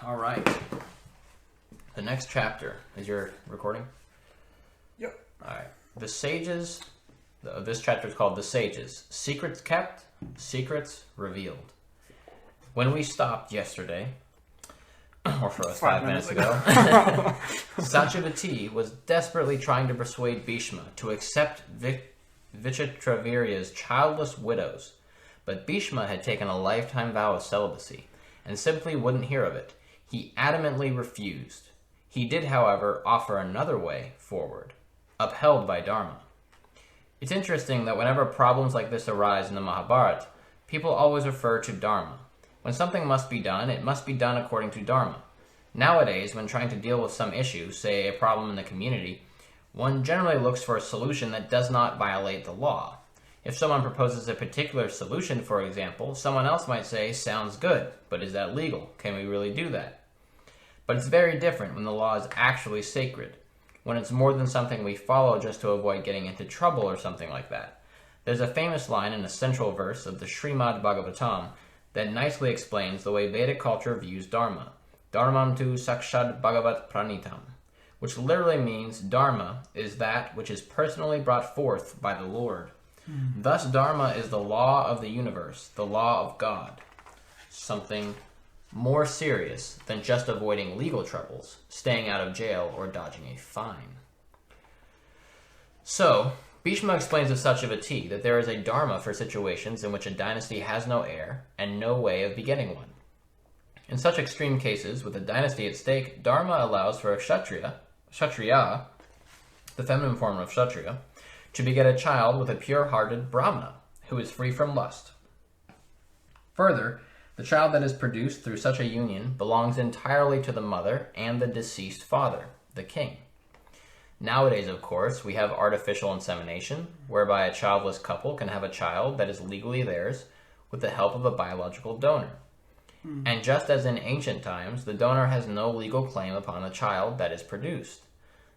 All right. The next chapter is your recording? Yep. All right. The Sages, this chapter is called The Sages. Secrets Kept, Secrets Revealed. When we stopped yesterday, or for us 5 minutes ago, Satyavati was desperately trying to persuade Bhishma to accept Vichitravirya's childless widows. But Bhishma had taken a lifetime vow of celibacy and simply wouldn't hear of it. He adamantly refused. He did, however, offer another way forward, upheld by Dharma. It's interesting that whenever problems like this arise in the Mahabharata, people always refer to Dharma. When something must be done, it must be done according to Dharma. Nowadays, when trying to deal with some issue, say a problem in the community, one generally looks for a solution that does not violate the law. If someone proposes a particular solution, for example, someone else might say, sounds good, but is that legal? Can we really do that? But it's very different when the law is actually sacred, when it's more than something we follow just to avoid getting into trouble or something like that. There's a famous line in a central verse of the Srimad Bhagavatam that nicely explains the way Vedic culture views Dharma. Dharmam tu sakshad bhagavat pranitam, which literally means Dharma is that which is personally brought forth by the Lord. Thus, Dharma is the law of the universe, the law of God. Something more serious than just avoiding legal troubles, staying out of jail, or dodging a fine. So, Bhishma explains to Satyavati that there is a dharma for situations in which a dynasty has no heir and no way of begetting one. In such extreme cases, with a dynasty at stake, dharma allows for a kshatriya, the feminine form of kshatriya, to beget a child with a pure-hearted brahmana, who is free from lust. Further, the child that is produced through such a union belongs entirely to the mother and the deceased father, the king. Nowadays, of course, we have artificial insemination, whereby a childless couple can have a child that is legally theirs with the help of a biological donor. And just as in ancient times, the donor has no legal claim upon the child that is produced.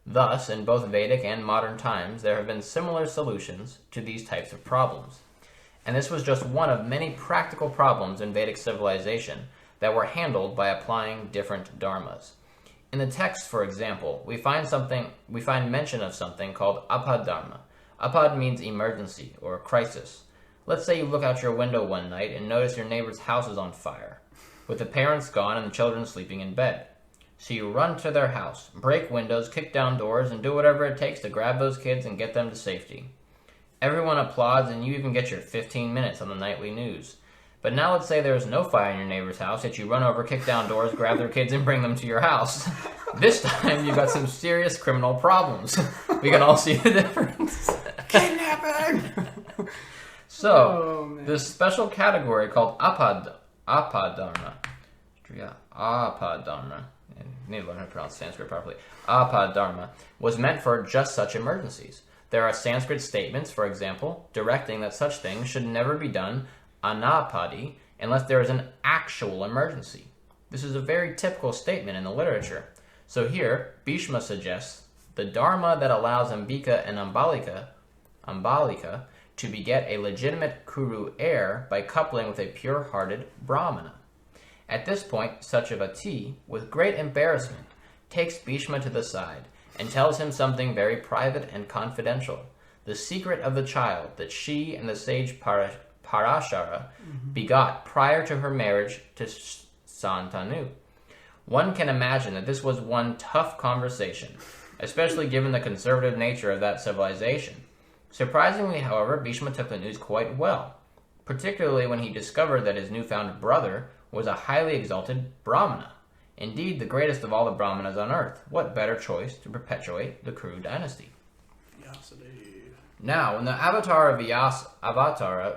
Thus, in both Vedic and modern times, there have been similar solutions to these types of problems. And this was just one of many practical problems in Vedic civilization that were handled by applying different dharmas. In the text, for example, we find mention of something called apad dharma. Apad means emergency or crisis. Let's say you look out your window one night and notice your neighbor's house is on fire, with the parents gone and the children sleeping in bed. So you run to their house, break windows, kick down doors, and do whatever it takes to grab those kids and get them to safety. Everyone applauds, and you even get your 15 minutes on the nightly news. But now let's say there's no fire in your neighbor's house, yet you run over, kick down doors, grab their kids, and bring them to your house. This time, you've got some serious criminal problems. We can all see the difference. Kidnapping! So, this special category called apadharma, apadharma, I need to learn how to pronounce Sanskrit properly, apadharma, was meant for just such emergencies. There are Sanskrit statements, for example, directing that such things should never be done anapadi unless there is an actual emergency. This is a very typical statement in the literature. So here, Bhishma suggests the dharma that allows Ambika and Ambalika to beget a legitimate Kuru heir by coupling with a pure-hearted Brahmana. At this point, Satyavati, with great embarrassment, takes Bhishma to the side and tells him something very private and confidential, the secret of the child that she and the sage Parashara begot prior to her marriage to Santanu. One can imagine that this was one tough conversation, especially given the conservative nature of that civilization. Surprisingly, however, Bhishma took the news quite well, particularly when he discovered that his newfound brother was a highly exalted Brahmana. Indeed, the greatest of all the Brahmanas on earth. What better choice to perpetuate the Kuru dynasty? Yes, indeed. Now, when the Avatara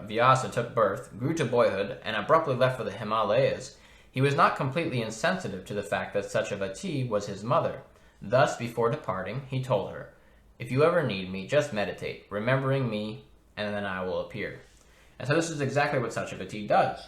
Vyasa took birth, grew to boyhood, and abruptly left for the Himalayas, he was not completely insensitive to the fact that Satyavati was his mother. Thus, before departing, he told her, "If you ever need me, just meditate, remembering me, and then I will appear." And so this is exactly what Satyavati does.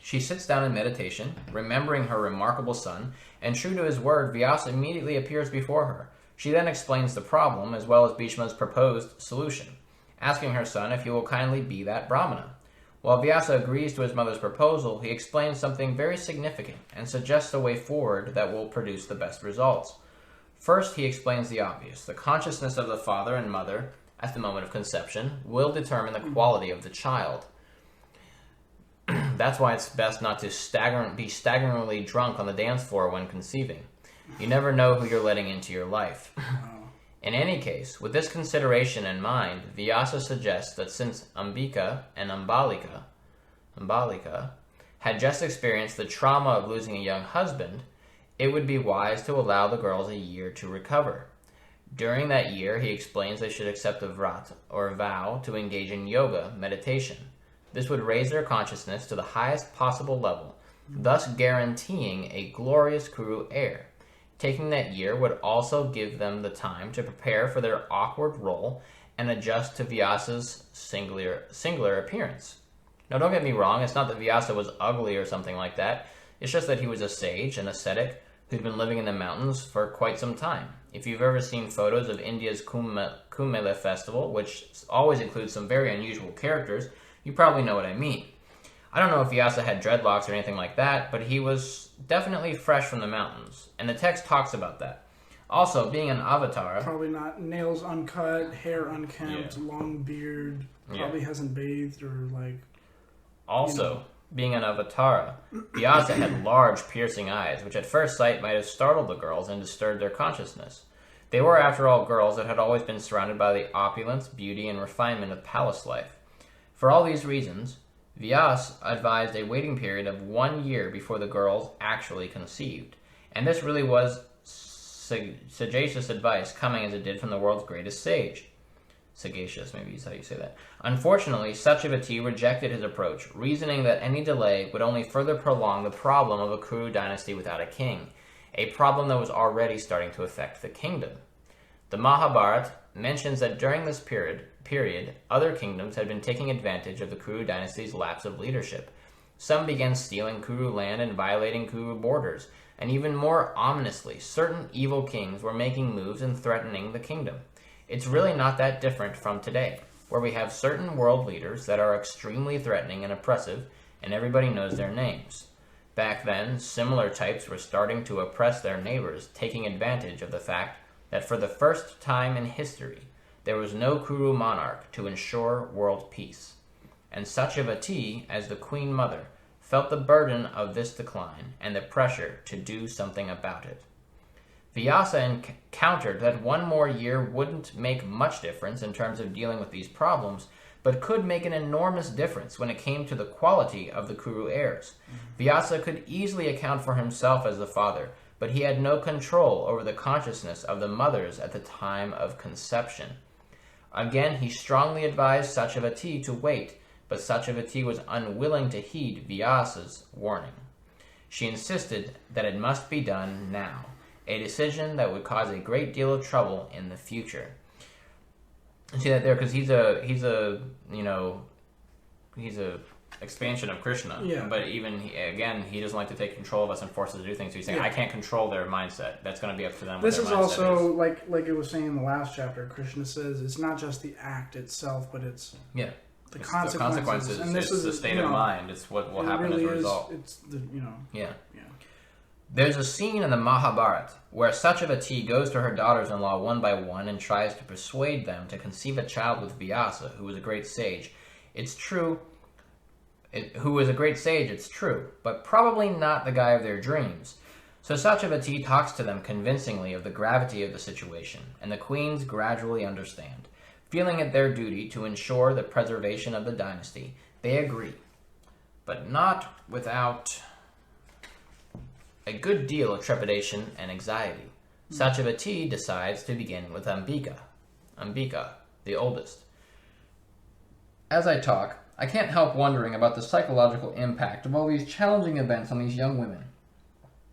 She sits down in meditation, remembering her remarkable son, and true to his word, Vyasa immediately appears before her. She then explains the problem, as well as Bhishma's proposed solution, asking her son if he will kindly be that Brahmana. While Vyasa agrees to his mother's proposal, he explains something very significant and suggests a way forward that will produce the best results. First, he explains the obvious. The consciousness of the father and mother at the moment of conception will determine the quality of the child. That's why it's best not to be staggeringly drunk on the dance floor when conceiving. You never know who you're letting into your life. In any case, with this consideration in mind, Vyasa suggests that since Ambika and Ambalika had just experienced the trauma of losing a young husband, it would be wise to allow the girls a year to recover. During that year, he explains they should accept a vrat, or vow, to engage in yoga, meditation. This would raise their consciousness to the highest possible level, thus guaranteeing a glorious Kuru heir. Taking that year would also give them the time to prepare for their awkward role and adjust to Vyasa's singular appearance. Now, don't get me wrong, it's not that Vyasa was ugly or something like that. It's just that he was a sage, an ascetic, who'd been living in the mountains for quite some time. If you've ever seen photos of India's Kumbh festival, which always includes some very unusual characters, you probably know what I mean. I don't know if Vyasa had dreadlocks or anything like that, but he was definitely fresh from the mountains, and the text talks about that. Also, being an avatar... Probably not. Nails uncut, hair unkempt, long beard, probably hasn't bathed or like... Also, being an avatara, Vyasa had large piercing eyes, which at first sight might have startled the girls and disturbed their consciousness. They were, after all, girls that had always been surrounded by the opulence, beauty, and refinement of palace life. For all these reasons, Vyasa advised a waiting period of 1 year before the girls actually conceived. And this really was sagacious advice, coming as it did from the world's greatest sage. Sagacious, maybe is how you say that. Unfortunately, Satyavati rejected his approach, reasoning that any delay would only further prolong the problem of a Kuru dynasty without a king, a problem that was already starting to affect the kingdom. The Mahabharata mentions that during this period, other kingdoms had been taking advantage of the Kuru dynasty's lapse of leadership. Some began stealing Kuru land and violating Kuru borders, and even more ominously, certain evil kings were making moves and threatening the kingdom. It's really not that different from today, where we have certain world leaders that are extremely threatening and oppressive, and everybody knows their names. Back then, similar types were starting to oppress their neighbors, taking advantage of the fact that for the first time in history, there was no Kuru monarch to ensure world peace. And Satyavati, as the queen mother, felt the burden of this decline and the pressure to do something about it. Vyasa countered that 1 more year wouldn't make much difference in terms of dealing with these problems, but could make an enormous difference when it came to the quality of the Kuru heirs. Vyasa could easily account for himself as the father, but he had no control over the consciousness of the mothers at the time of conception. Again, he strongly advised Satyavati to wait, but Satyavati was unwilling to heed Vyasa's warning. She insisted that it must be done now, a decision that would cause a great deal of trouble in the future. You see that there, because he's a expansion of Krishna. Yeah. But even he doesn't like to take control of us and force us to do things. So he's saying, I can't control their mindset. That's going to be up to them. This is also like it was saying in the last chapter. Krishna says it's not just the act itself, but it's the consequences. And this is the state of mind. It's what will happen as a result. It's the Yeah. There's a scene in the Mahabharata where Satyavati goes to her daughters-in-law one by one and tries to persuade them to conceive a child with Vyasa, who was a great sage. It's true. Who was a great sage, it's true, but probably not the guy of their dreams. So Satyavati talks to them convincingly of the gravity of the situation, and the queens gradually understand. Feeling it their duty to ensure the preservation of the dynasty, they agree, but not without a good deal of trepidation and anxiety. Satyavati decides to begin with Ambika, the oldest. As I talk, I can't help wondering about the psychological impact of all these challenging events on these young women.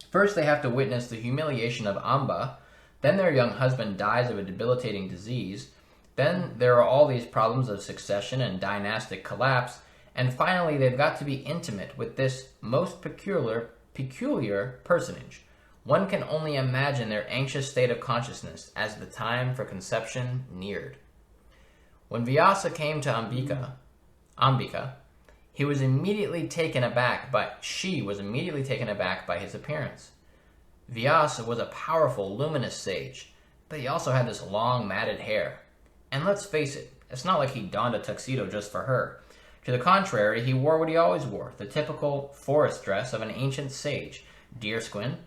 First, they have to witness the humiliation of Amba, then their young husband dies of a debilitating disease, then there are all these problems of succession and dynastic collapse, and finally they've got to be intimate with this most peculiar personage. One can only imagine their anxious state of consciousness as the time for conception neared. When Vyasa came to Ambika, She was immediately taken aback by his appearance. Vyasa was a powerful, luminous sage, but he also had this long, matted hair. And let's face it, it's not like he donned a tuxedo just for her. To the contrary, he wore what he always wore, the typical forest dress of an ancient sage. Deerskin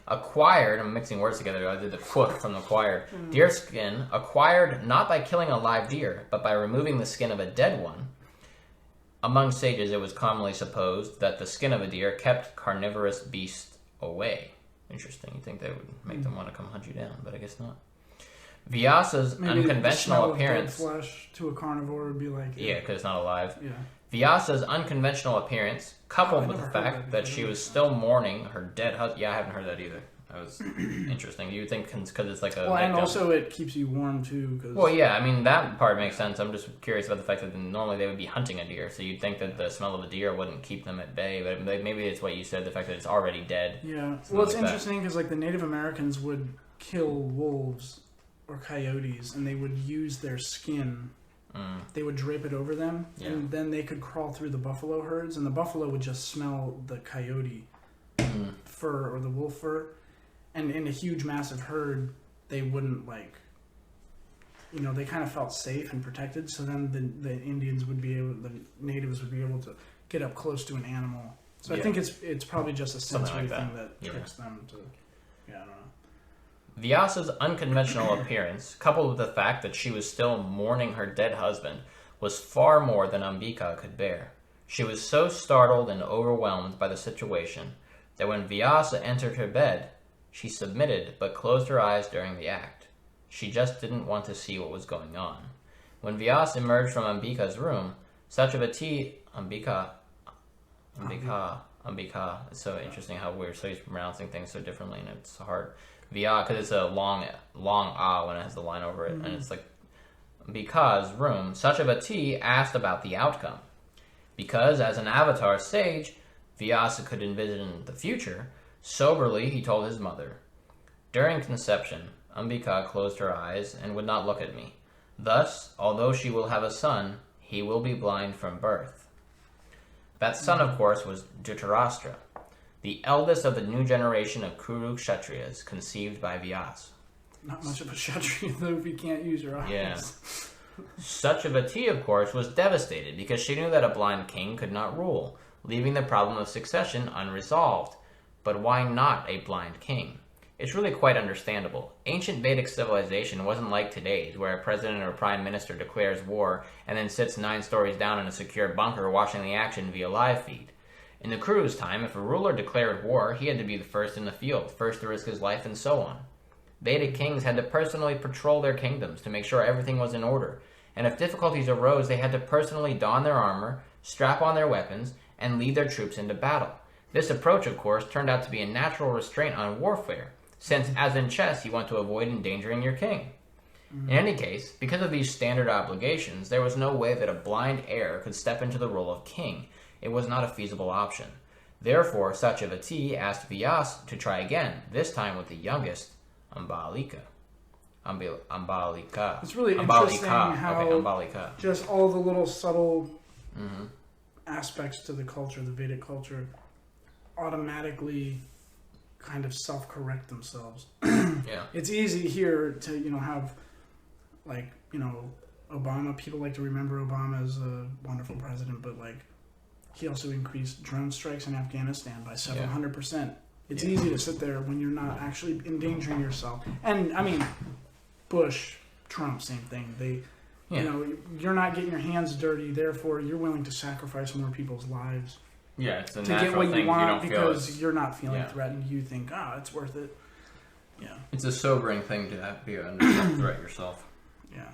acquired, I'm mixing words together, I did the quote from acquired. Deerskin acquired not by killing a live deer, but by removing the skin of a dead one. Among sages, it was commonly supposed that the skin of a deer kept carnivorous beasts away. Interesting, you'd think that would make them want to come hunt you down, but I guess not. Vyasa's unconventional appearance... Dead flesh to a carnivore would be like... Yeah, because it's not alive. Yeah. Vyasa's unconventional appearance, coupled with the fact that she was still mourning her dead husband... Yeah, I haven't heard that either. That was interesting. You would think because it's like a... Well, and also it keeps you warm, too. Cause... Well, yeah, I mean, that part makes sense. I'm just curious about the fact that normally they would be hunting a deer, so you'd think that the smell of a deer wouldn't keep them at bay, but maybe it's what you said, the fact that it's already dead. Yeah. Well, it's interesting because like the Native Americans would kill wolves or coyotes, and they would use their skin. They would drape it over them, and then they could crawl through the buffalo herds, and the buffalo would just smell the coyote fur or the wolf fur. And in a huge, massive herd, they wouldn't, like, you know, they kind of felt safe and protected. So then the Indians would be able, the natives would be able to get up close to an animal. So I think it's probably just a sensory thing that tricks them to, I don't know. Vyasa's unconventional appearance, coupled with the fact that she was still mourning her dead husband, was far more than Ambika could bear. She was so startled and overwhelmed by the situation that when Vyasa entered her bed, she submitted but closed her eyes during the act. She just didn't want to see what was going on. When Vyasa emerged from Ambika's room, Satyavati... Ambika... It's so interesting how we're so used to pronouncing things so differently, and it's hard. Because it's a long ah when it has the line over it, and it's like Ambika's room. Satyavati asked about the outcome. Because as an avatar sage, Vyasa could envision the future. Soberly, he told his mother, "During conception, Ambika closed her eyes and would not look at me. Thus, although she will have a son, he will be blind from birth." That son, of course, was Dhritarashtra, the eldest of the new generation of Kuru Kshatriyas conceived by Vyasa. Not much of a Kshatriya, though, if you can't use your eyes. Yeah. Satyavati, of course, was devastated because she knew that a blind king could not rule, leaving the problem of succession unresolved. But why not a blind king? It's really quite understandable. Ancient Vedic civilization wasn't like today's, where a president or prime minister declares war and then sits 9 stories down in a secure bunker watching the action via live feed. In the Kuru's time, if a ruler declared war, he had to be the first in the field, first to risk his life, and so on. Vedic kings had to personally patrol their kingdoms to make sure everything was in order, and if difficulties arose, they had to personally don their armor, strap on their weapons, and lead their troops into battle. This approach, of course, turned out to be a natural restraint on warfare, since, as in chess, you want to avoid endangering your king. In any case, because of these standard obligations, there was no way that a blind heir could step into the role of king. It was not a feasible option. Therefore, Satyavati asked Vyasa to try again, this time with the youngest, Ambalika. It's really interesting how just all the little subtle aspects to the culture, the Vedic culture, automatically kind of self-correct themselves. Yeah. It's easy here to, have, Obama. People like to remember Obama as a wonderful president, but, he also increased drone strikes in Afghanistan by several 100%. It's easy to sit there when you're not actually endangering yourself. And, Bush, Trump, same thing. You're not getting your hands dirty, therefore you're willing to sacrifice more people's lives. Yeah, it's a to natural get what thing. you want because you're not feeling threatened. You think, it's worth it. Yeah. It's a sobering thing to be under threat yourself. Yeah.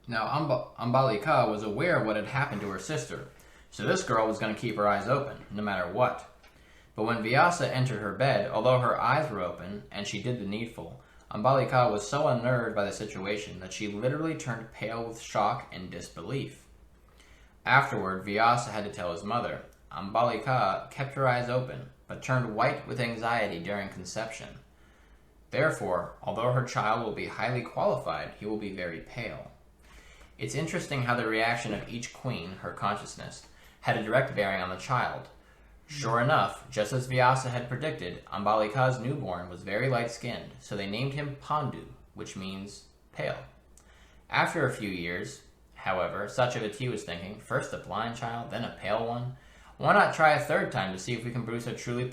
Now, Ambalika was aware of what had happened to her sister, so this girl was going to keep her eyes open, no matter what. But when Vyasa entered her bed, although her eyes were open, and she did the needful, Ambalika was so unnerved by the situation that she literally turned pale with shock and disbelief. Afterward, Vyasa had to tell his mother. Ambalika kept her eyes open, but turned white with anxiety during conception. Therefore, although her child will be highly qualified, he will be very pale. It's interesting how the reaction of each queen, her consciousness, had a direct bearing on the child. Sure enough, just as Vyasa had predicted, Ambalika's newborn was very light-skinned, so they named him Pandu, which means pale. After a few years, however, Satyavati was thinking, first a blind child, then a pale one. Why not try a third time to see if we can produce a truly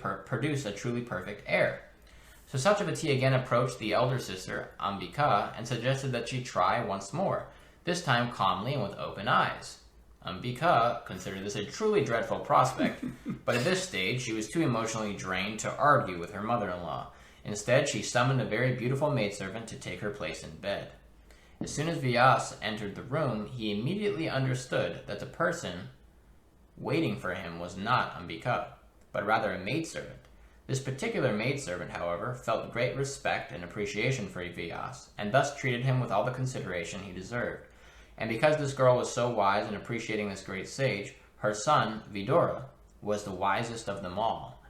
perfect heir? So Satyavati again approached the elder sister, Ambika, and suggested that she try once more, this time calmly and with open eyes. Ambika considered this a truly dreadful prospect, but at this stage she was too emotionally drained to argue with her mother-in-law. Instead, she summoned a very beautiful maidservant to take her place in bed. As soon as Vyasa entered the room, he immediately understood that the person waiting for him was not Ambika, but rather a maidservant. This particular maidservant, however, felt great respect and appreciation for Vyasa, and thus treated him with all the consideration he deserved. And because this girl was so wise in appreciating this great sage, her son, Vidura, was the wisest of them all.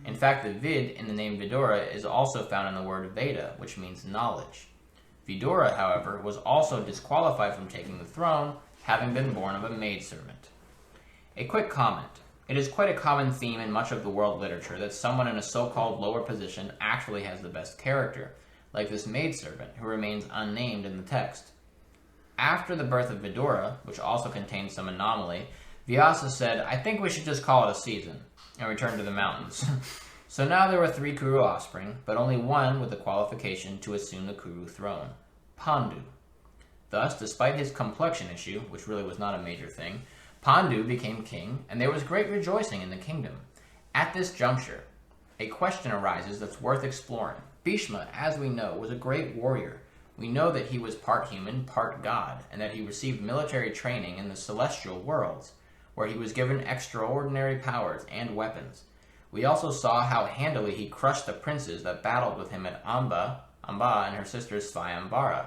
In fact, the Vid in the name Vidura is also found in the word Veda, which means knowledge. Vidura, however, was also disqualified from taking the throne, having been born of a maidservant. A quick comment. It is quite a common theme in much of the world literature that someone in a so-called lower position actually has the best character, like this maidservant, who remains unnamed in the text. After the birth of Vidura, which also contains some anomaly, Vyasa said, I think we should just call it a season, and return to the mountains. So now there were 3 Kuru offspring, but only one with the qualification to assume the Kuru throne, Pandu. Thus, despite his complexion issue, which really was not a major thing, Pandu became king, and there was great rejoicing in the kingdom. At this juncture, a question arises that's worth exploring. Bhishma, as we know, was a great warrior. We know that he was part human, part god, and that he received military training in the celestial worlds, where he was given extraordinary powers and weapons. We also saw how handily he crushed the princes that battled with him at Amba and her sister Svayambara.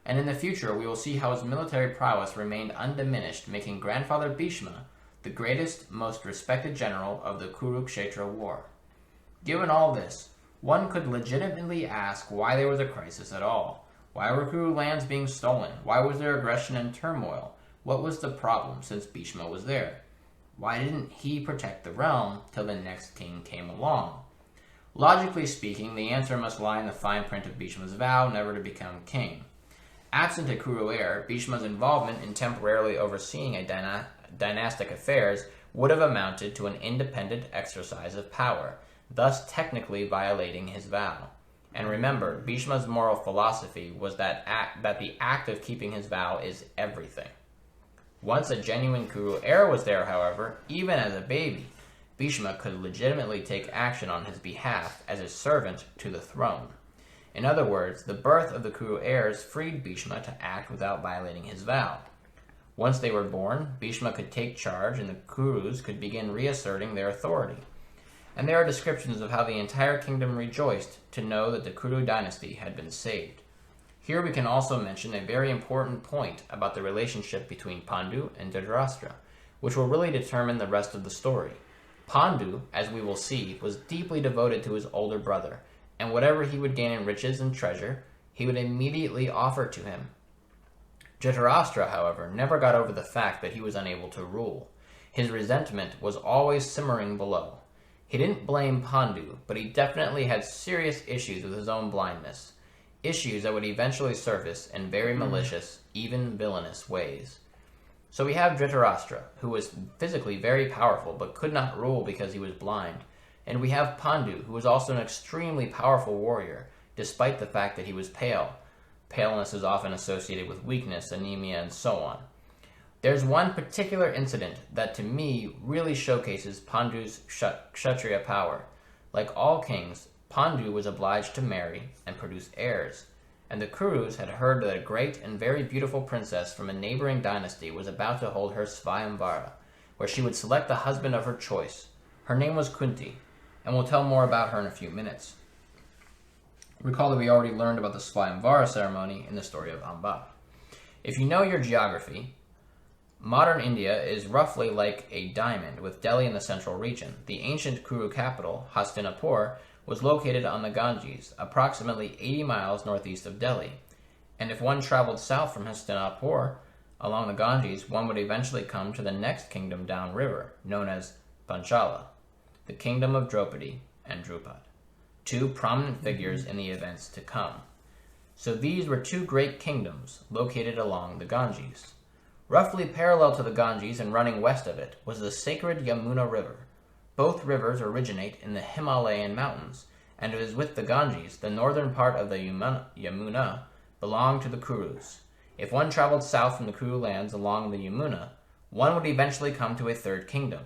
And in the future, we will see how his military prowess remained undiminished, making grandfather Bhishma the greatest, most respected general of the Kurukshetra war. Given all this, one could legitimately ask why there was a crisis at all. Why were Kuru lands being stolen? Why was there aggression and turmoil? What was the problem since Bhishma was there? Why didn't he protect the realm till the next king came along? Logically speaking, the answer must lie in the fine print of Bhishma's vow never to become king. Absent a Kuru heir, Bhishma's involvement in temporarily overseeing a dynastic affairs would have amounted to an independent exercise of power, thus technically violating his vow. And remember, Bhishma's moral philosophy was that the act of keeping his vow is everything. Once a genuine Kuru heir was there, however, even as a baby, Bhishma could legitimately take action on his behalf as a servant to the throne. In other words, the birth of the Kuru heirs freed Bhishma to act without violating his vow. Once they were born, Bhishma could take charge and the Kurus could begin reasserting their authority. And there are descriptions of how the entire kingdom rejoiced to know that the Kuru dynasty had been saved. Here we can also mention a very important point about the relationship between Pandu and Dhritarashtra, which will really determine the rest of the story. Pandu, as we will see, was deeply devoted to his older brother, and whatever he would gain in riches and treasure, he would immediately offer to him. Dhritarashtra, however, never got over the fact that he was unable to rule. His resentment was always simmering below. He didn't blame Pandu, but he definitely had serious issues with his own blindness. Issues that would eventually surface in very malicious, even villainous ways. So we have Dhritarashtra, who was physically very powerful but could not rule because he was blind. And we have Pandu, who was also an extremely powerful warrior, despite the fact that he was pale. Paleness is often associated with weakness, anemia, and so on. There's one particular incident that to me really showcases Pandu's Kshatriya power. Like all kings, Pandu was obliged to marry and produce heirs, and the Kurus had heard that a great and very beautiful princess from a neighboring dynasty was about to hold her Svayamvara, where she would select the husband of her choice. Her name was Kunti, and we'll tell more about her in a few minutes. Recall that we already learned about the Svayamvara ceremony in the story of Amba. If you know your geography, modern India is roughly like a diamond, with Delhi in the central region. The ancient Kuru capital, Hastinapur, was located on the Ganges, approximately 80 miles northeast of Delhi. And if one traveled south from Hastinapur, Along the Ganges, one would eventually come to the next kingdom downriver, known as Panchala, the kingdom of Draupadi and Drupad, two prominent figures in the events to come. So these were two great kingdoms located along the Ganges. Roughly parallel to the Ganges and running west of it was the sacred Yamuna River. Both rivers originate in the Himalayan mountains, and it is with the Ganges, the northern part of the Yamuna belonged to the Kurus. If one traveled south from the Kuru lands along the Yamuna, one would eventually come to a third kingdom,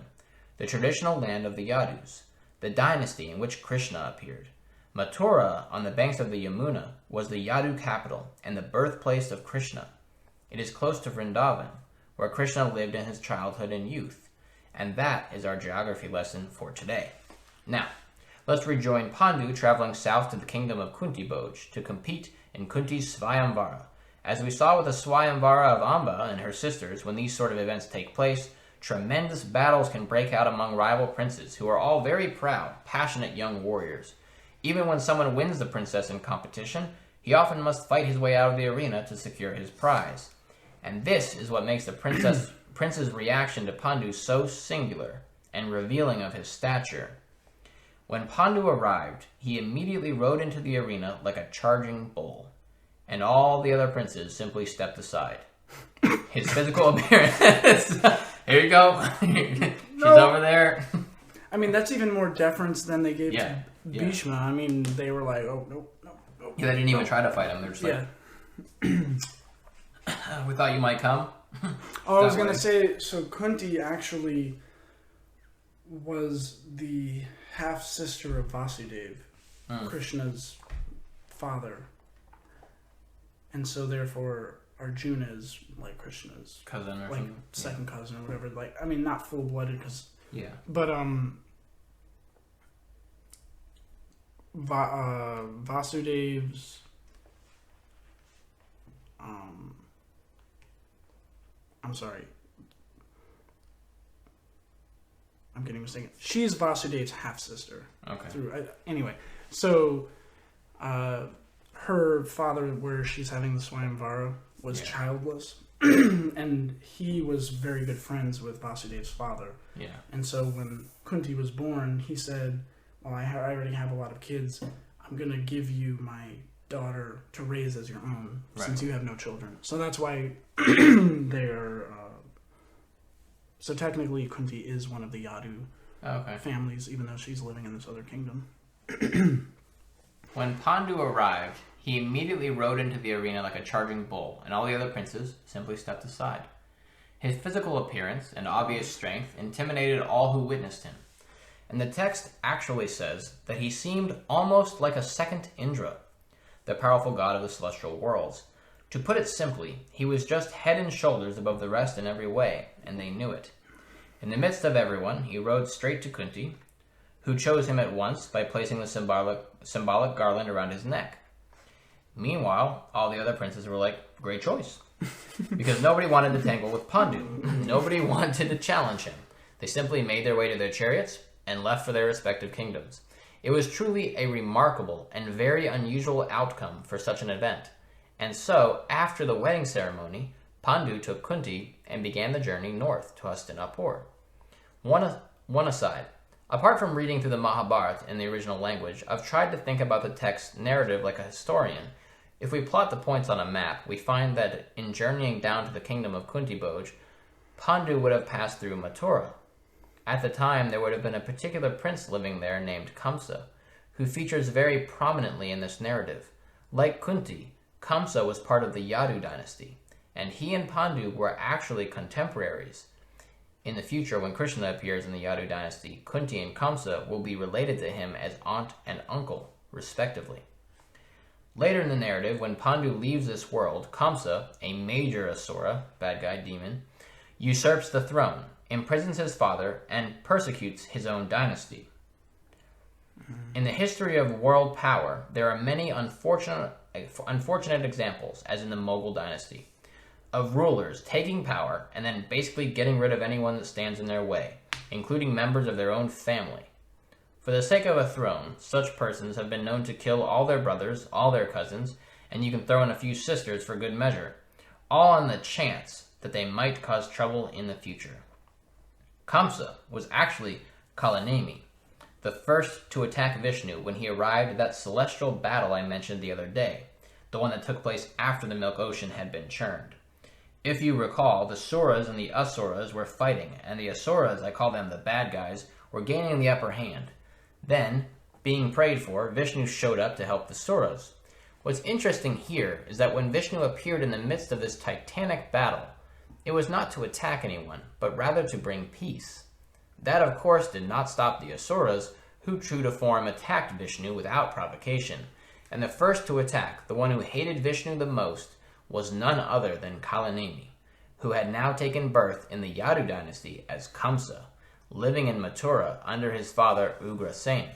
the traditional land of the Yadus, the dynasty in which Krishna appeared. Mathura, on the banks of the Yamuna, was the Yadu capital and the birthplace of Krishna. It is close to Vrindavan, where Krishna lived in his childhood and youth. And that is our geography lesson for today. Now, let's rejoin Pandu traveling south to the kingdom of Kunti Bhoj to compete in Kunti's Swayamvara. As we saw with the Swayamvara of Amba and her sisters, when these sort of events take place, tremendous battles can break out among rival princes who are all very proud, passionate young warriors. Even when someone wins the princess in competition, he often must fight his way out of the arena to secure his prize. And this is what makes the prince's reaction to Pandu so singular and revealing of his stature. When Pandu arrived, he immediately rode into the arena like a charging bull, and all the other princes simply stepped aside. His physical appearance... Here you go. She's over there. I mean, that's even more deference than they gave to Bhishma. I mean, they were like, oh, nope. Yeah, they didn't even try to fight him. They're just like, we thought you might come. Oh, I was going to say, so Kunti actually was the half-sister of Vasudeva, Krishna's father. And so, therefore, Arjuna is like Krishna's cousin or like something. second cousin or whatever. Like, I mean, not full-blooded, because... Yeah. But, Vasudev's I'm sorry, I'm getting mistaken. She's Vasudev's half sister. Okay. Anyway, so her father, where she's having the Swayamvara, was childless, and he was very good friends with Vasudev's father. Yeah. And so when Kunti was born, he said, well, I already have a lot of kids. I'm going to give you my daughter to raise as your own, since you have no children. So that's why they're... so technically, Kunti is one of the Yadu families, even though she's living in this other kingdom. When Pandu arrived, he immediately rode into the arena like a charging bull, and all the other princes simply stepped aside. His physical appearance and obvious strength intimidated all who witnessed him. And the text actually says that he seemed almost like a second Indra, the powerful god of the celestial worlds. To put it simply, he was just head and shoulders above the rest in every way, and they knew it. In the midst of everyone, he rode straight to Kunti, who chose him at once by placing the symbolic garland around his neck. Meanwhile, all the other princes were like, great choice. Because nobody wanted to tangle with Pandu. Nobody wanted to challenge him. They simply made their way to their chariots and left for their respective kingdoms. It was truly a remarkable and very unusual outcome for such an event. And so, after the wedding ceremony, Pandu took Kunti and began the journey north to Hastinapur. One aside. Apart from reading through the Mahabharata in the original language, I've tried to think about the text's narrative like a historian. If we plot the points on a map, we find that in journeying down to the kingdom of Kunti Bhoj, Pandu would have passed through Mathura. At the time, there would have been a particular prince living there named Kamsa, who features very prominently in this narrative. Like Kunti, Kamsa was part of the Yadu dynasty, and he and Pandu were actually contemporaries. In the future, when Krishna appears in the Yadu dynasty, Kunti and Kamsa will be related to him as aunt and uncle, respectively. Later in the narrative, when Pandu leaves this world, Kamsa, a major asura, bad guy demon, usurps the throne, imprisons his father, and persecutes his own dynasty. In the history of world power, there are many unfortunate examples, as in the Mughal dynasty, of rulers taking power and then basically getting rid of anyone that stands in their way, including members of their own family. For the sake of a throne, such persons have been known to kill all their brothers, all their cousins, and you can throw in a few sisters for good measure, all on the chance that they might cause trouble in the future. Kamsa was actually Kalanemi, the first to attack Vishnu when he arrived at that celestial battle I mentioned the other day, the one that took place after the Milk Ocean had been churned. If you recall, the Suras and the Asuras were fighting, and the Asuras, I call them the bad guys, were gaining the upper hand. Then, being prayed for, Vishnu showed up to help the Suras. What's interesting here is that when Vishnu appeared in the midst of this titanic battle, it was not to attack anyone, but rather to bring peace. That, of course, did not stop the Asuras, who, true to form, attacked Vishnu without provocation. And the first to attack, the one who hated Vishnu the most, was none other than Kalanemi, who had now taken birth in the Yadu dynasty as Kamsa, living in Mathura under his father Ugrasena.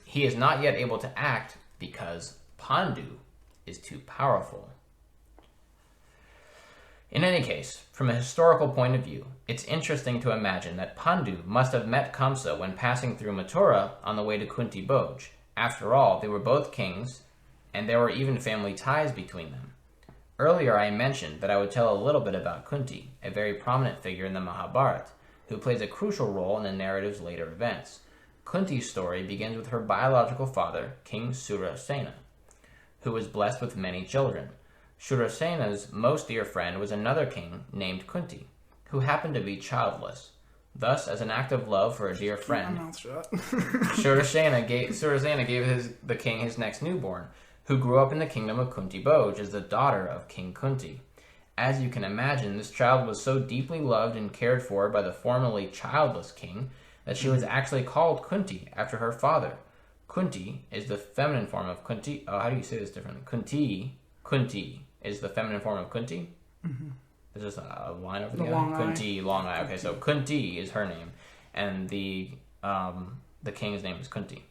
He is not yet able to act because Pandu is too powerful. In any case, from a historical point of view, it's interesting to imagine that Pandu must have met Kamsa when passing through Mathura on the way to Kunti Bhoj. After all, they were both kings, and there were even family ties between them. Earlier I mentioned that I would tell a little bit about Kunti, a very prominent figure in the Mahabharata, who plays a crucial role in the narrative's later events. Kunti's story begins with her biological father, King Surasena, who was blessed with many children. Surasena's most dear friend was another king named Kunti, who happened to be childless. Thus, as an act of love for a dear friend, Surasena gave the king his next newborn, who grew up in the kingdom of Kunti Bhoj as the daughter of King Kunti. As you can imagine, this child was so deeply loved and cared for by the formerly childless king that she was actually called Kunti after her father. Kunti is the feminine form of Kunti. Oh, how do you say this differently? Kunti is the feminine form of Kunti. Mm-hmm. There's just a line over the eye. Kunti, long eye. Okay, so Kunti is her name, and the king's name is Kunti.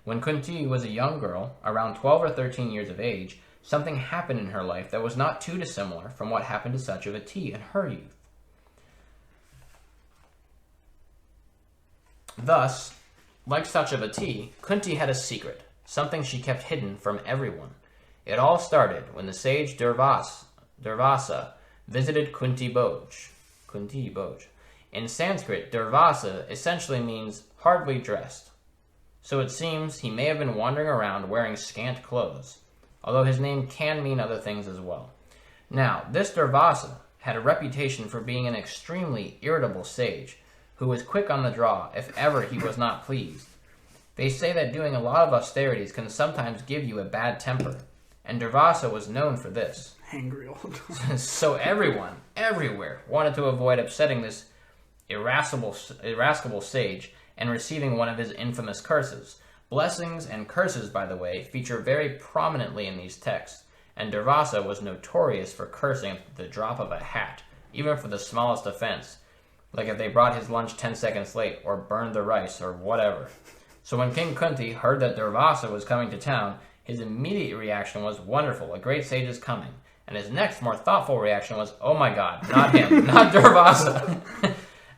When Kunti was a young girl, around 12 or 13 years of age, something happened in her life that was not too dissimilar from what happened to Satyavati in her youth. Thus, like Satyavati, Kunti had a secret, something she kept hidden from everyone. It all started when the sage Durvasa visited Kunti Bhoj. In Sanskrit, Durvasa essentially means hardly dressed. So it seems he may have been wandering around wearing scant clothes, although his name can mean other things as well. Now, this Durvasa had a reputation for being an extremely irritable sage, who was quick on the draw if ever he was not pleased. They say that doing a lot of austerities can sometimes give you a bad temper, and Durvasa was known for this. Angry old dog. So everyone, everywhere, wanted to avoid upsetting this irascible sage and receiving one of his infamous curses. Blessings and curses, by the way, feature very prominently in these texts, and Durvasa was notorious for cursing at the drop of a hat, even for the smallest offense, like if they brought his lunch 10 seconds late or burned the rice or whatever. So when King Kunti heard that Durvasa was coming to town, his immediate reaction was, "Wonderful, a great sage is coming." And his next, more thoughtful reaction was, "Oh my god, not him, not Durvasa."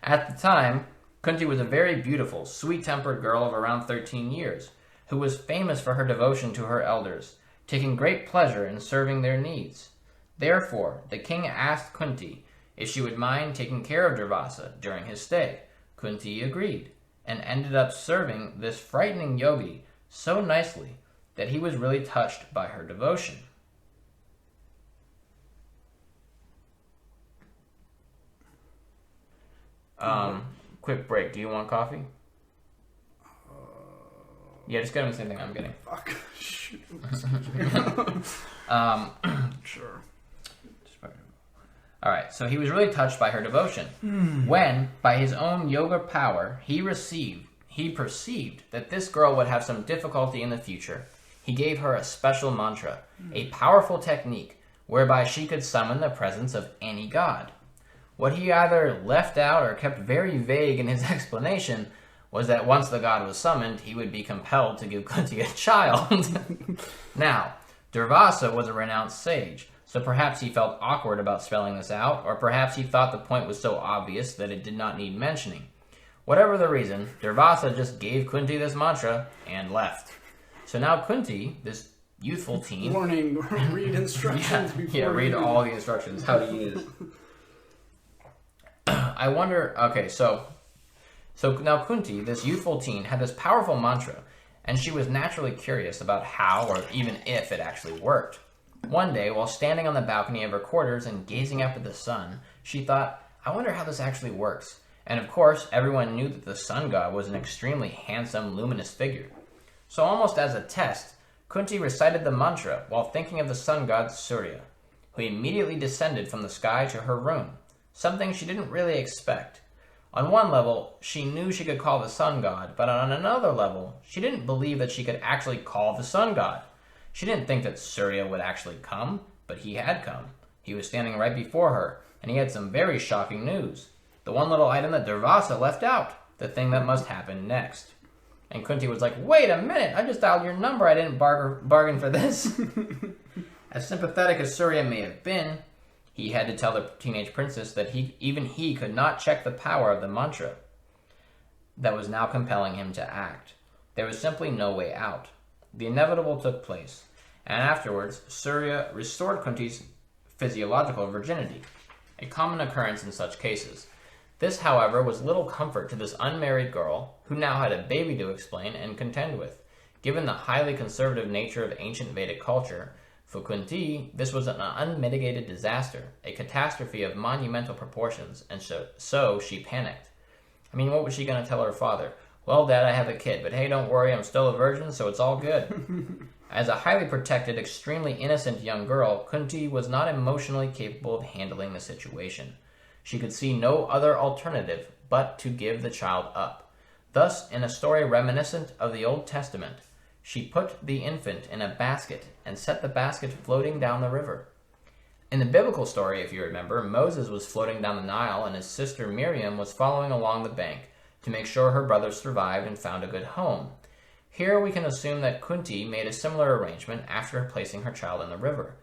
At the time, Kunti was a very beautiful, sweet-tempered girl of around 13 years, who was famous for her devotion to her elders, taking great pleasure in serving their needs. Therefore, the king asked Kunti if she would mind taking care of Durvasa during his stay. Kunti agreed, and ended up serving this frightening yogi so nicely that he was really touched by her devotion. Quick break. Do you want coffee? Yeah, just get him the same thing I'm getting. Fuck. Shoot. Sure. Alright, so he was really touched by her devotion. When, by his own yoga power, he perceived that this girl would have some difficulty in the future, he gave her a special mantra, a powerful technique, whereby she could summon the presence of any god. What he either left out or kept very vague in his explanation was that once the god was summoned, he would be compelled to give Kunti a child. Now, Durvasa was a renounced sage, so perhaps he felt awkward about spelling this out, or perhaps he thought the point was so obvious that it did not need mentioning. Whatever the reason, Durvasa just gave Kunti this mantra and left. So now Kunti, this youthful teen... Warning, read instructions before read all the instructions, how to use I wonder. Okay, so now Kunti, this youthful teen, had this powerful mantra, and she was naturally curious about how, or even if, it actually worked. One day, while standing on the balcony of her quarters and gazing up at the sun, she thought, I wonder how this actually works. And of course, everyone knew that the sun god was an extremely handsome, luminous figure. So almost as a test, Kunti recited the mantra while thinking of the sun god Surya, who immediately descended from the sky to her room, something she didn't really expect. On one level, she knew she could call the sun god, but on another level, she didn't believe that she could actually call the sun god. She didn't think that Surya would actually come, but he had come. He was standing right before her, and he had some very shocking news. The one little item that Durvasa left out, the thing that must happen next. And Kunti was like, wait a minute, I just dialed your number, I didn't bargain for this. As sympathetic as Surya may have been, he had to tell the teenage princess that even he could not check the power of the mantra that was now compelling him to act. There was simply no way out. The inevitable took place, and afterwards, Surya restored Kunti's physiological virginity, a common occurrence in such cases. This, however, was little comfort to this unmarried girl, who now had a baby to explain and contend with. Given the highly conservative nature of ancient Vedic culture, for Kunti, this was an unmitigated disaster, a catastrophe of monumental proportions, and so she panicked. I mean, what was she going to tell her father? Well, Dad, I have a kid, but hey, don't worry, I'm still a virgin, so it's all good. As a highly protected, extremely innocent young girl, Kunti was not emotionally capable of handling the situation. She could see no other alternative but to give the child up. Thus, in a story reminiscent of the Old Testament, she put the infant in a basket and set the basket floating down the river. In the biblical story, if you remember, Moses was floating down the Nile and his sister Miriam was following along the bank to make sure her brothers survived and found a good home. Here we can assume that Kunti made a similar arrangement after placing her child in the river,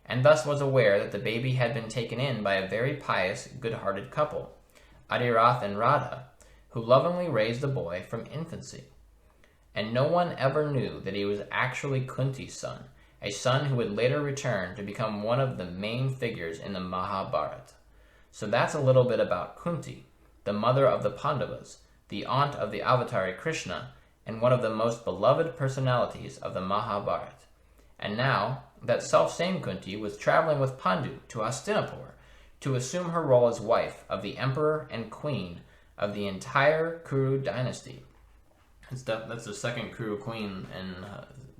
and thus was aware that the baby had been taken in by a very pious, good-hearted couple, Adirath and Radha, who lovingly raised the boy from infancy. And no one ever knew that he was actually Kunti's son, a son who would later return to become one of the main figures in the Mahabharata. So that's a little bit about Kunti, the mother of the Pandavas, the aunt of the Avatari Krishna, and one of the most beloved personalities of the Mahabharata. And now, that self-same Kunti was traveling with Pandu to Hastinapur to assume her role as wife of the emperor and queen of the entire Kuru dynasty. That's the second Kuru queen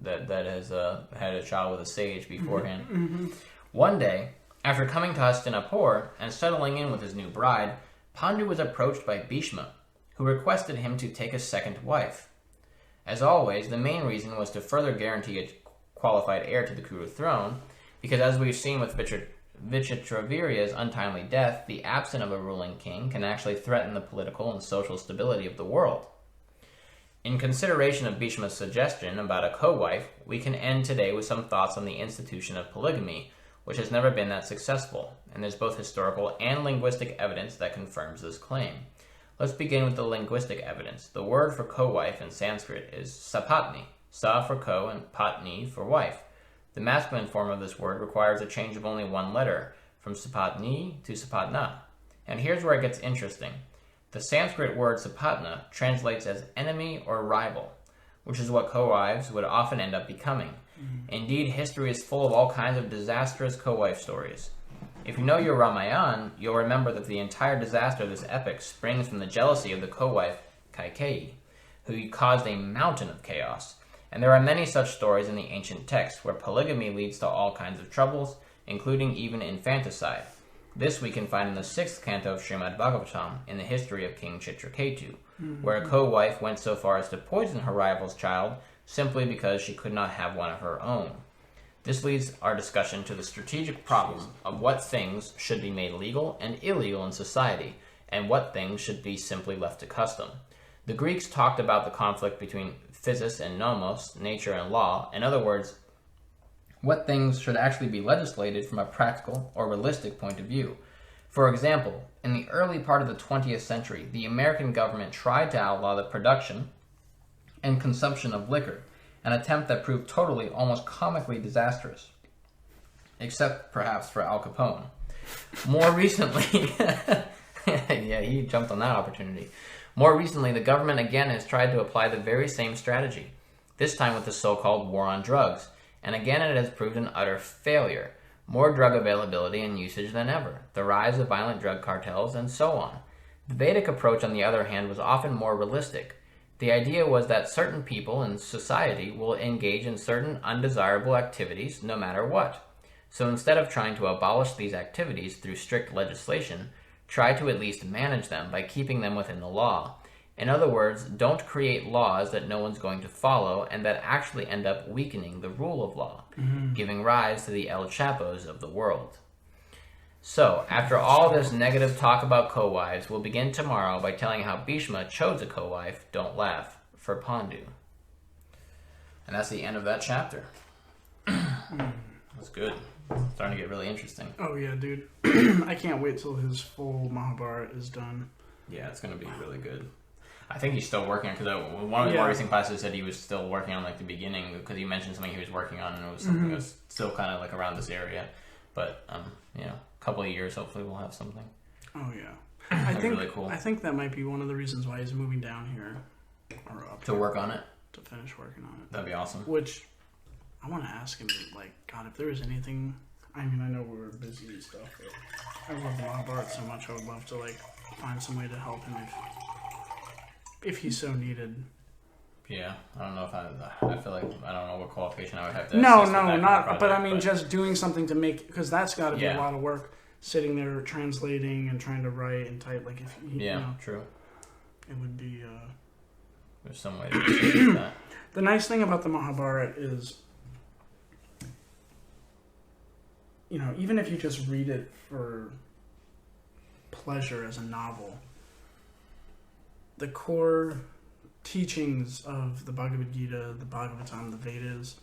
that has had a child with a sage beforehand. Mm-hmm. One day, after coming to Hastinapur and settling in with his new bride, Pandu was approached by Bhishma, who requested him to take a second wife. As always, the main reason was to further guarantee a qualified heir to the Kuru throne, because as we've seen with Vichitravirya's untimely death, the absence of a ruling king can actually threaten the political and social stability of the world. In consideration of Bhishma's suggestion about a co-wife, we can end today with some thoughts on the institution of polygamy, which has never been that successful, and there's both historical and linguistic evidence that confirms this claim. Let's begin with the linguistic evidence. The word for co-wife in Sanskrit is sapatni, sa for co and patni for wife. The masculine form of this word requires a change of only one letter, from sapatni to sapatna. And here's where it gets interesting. The Sanskrit word sapatna translates as enemy or rival, which is what co-wives would often end up becoming. Mm-hmm. Indeed, history is full of all kinds of disastrous co-wife stories. If you know your Ramayana, you'll remember that the entire disaster of this epic springs from the jealousy of the co-wife Kaikeyi, who caused a mountain of chaos. And there are many such stories in the ancient texts where polygamy leads to all kinds of troubles, including even infanticide. This we can find in the 6th canto of Srimad Bhagavatam in the history of King Chitraketu, where a co-wife went so far as to poison her rival's child simply because she could not have one of her own. This leads our discussion to the strategic problem of what things should be made legal and illegal in society, and what things should be simply left to custom. The Greeks talked about the conflict between physis and nomos, nature and law. In other words, what things should actually be legislated from a practical or realistic point of view. For example, in the early part of the 20th century, the American government tried to outlaw the production and consumption of liquor, an attempt that proved totally, almost comically disastrous, except perhaps for Al Capone. More recently, Yeah, he jumped on that opportunity. More recently, the government again has tried to apply the very same strategy, this time with the so-called war on drugs, and again it has proved an utter failure. More drug availability and usage than ever, the rise of violent drug cartels, and so on. The Vedic approach, on the other hand, was often more realistic. The idea was that certain people in society will engage in certain undesirable activities no matter what. So instead of trying to abolish these activities through strict legislation, try to at least manage them by keeping them within the law. In other words, don't create laws that no one's going to follow and that actually end up weakening the rule of law, giving rise to the El Chapos of the world. So, after all this negative talk about co-wives, we'll begin tomorrow by telling how Bhishma chose a co-wife, don't laugh, for Pandu. And that's the end of that chapter. That's good. It's starting to get really interesting. Oh yeah, dude. I can't wait till his full Mahabharata is done. Yeah, it's going to be really good. I think he's still working on, because one of the more recent classes said he was still working on like the beginning, because he mentioned something he was working on and it was something that was still kind of like around this area. But, you know, a couple of years, hopefully we'll have something. Oh yeah. I think really cool. I think that might be one of the reasons why he's moving down here. Or up to work on it? To finish working on it. That'd be awesome. Which, I want to ask him, like, God, if there was anything... I mean, I know we were busy and stuff, but I love Mahabharata so much, I would love to, like, find some way to help him if he so needed. Yeah, I don't know if I feel like, I don't know what qualification I would have to... No, not, project, but I mean, just doing something to make, because that's got to be a lot of work, sitting there translating and trying to write and type, like, if you know, true. It would be, there's some way to do that. The nice thing about the Mahabharata is, you know, even if you just read it for pleasure as a novel, the core teachings of the Bhagavad Gita, the Bhagavatam, the Vedas,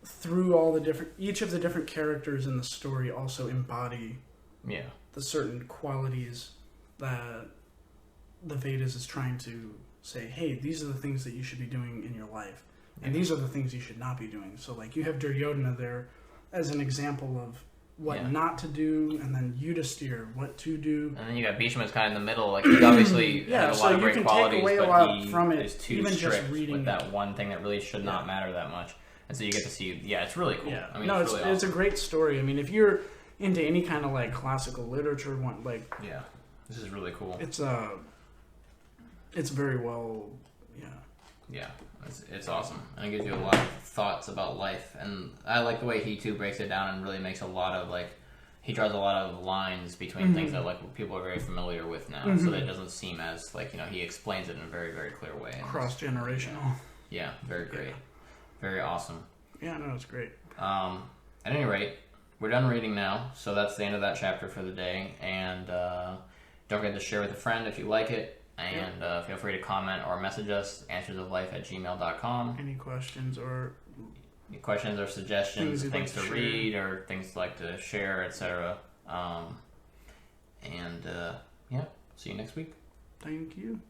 through all the different, each of the different characters in the story also embody the certain qualities that the Vedas is trying to say, hey, these are the things that you should be doing in your life, and these are the things you should not be doing. So, like, you have Duryodhana there as an example of what not to do, and then Yudhisthira, what to do. And then you got Bhishma's kind of in the middle. Like, he's obviously has a lot of great qualities, but he is too strict with that one thing that really should not matter that much. And so you get to see, it's really cool. Yeah. I mean, no, it's really it's a great story. I mean, if you're into any kind of, like, classical literature, this is really cool. It's very well, Yeah, it's awesome. And it gives you a lot of thoughts about life. And I like the way he, too, breaks it down and really makes a lot of, like, he draws a lot of lines between things that, like, people are very familiar with now. So that it doesn't seem as, like, you know, he explains it in a very, very clear way. Cross-generational. Yeah, very great. Yeah. Very awesome. Yeah, no, it's great. At any rate, we're done reading now. So that's the end of that chapter for the day. And don't forget to share with a friend if you like it. And feel free to comment or message us, answersoflife@gmail.com. Any questions or suggestions, things to read or things to like to share, etc. See you next week. Thank you.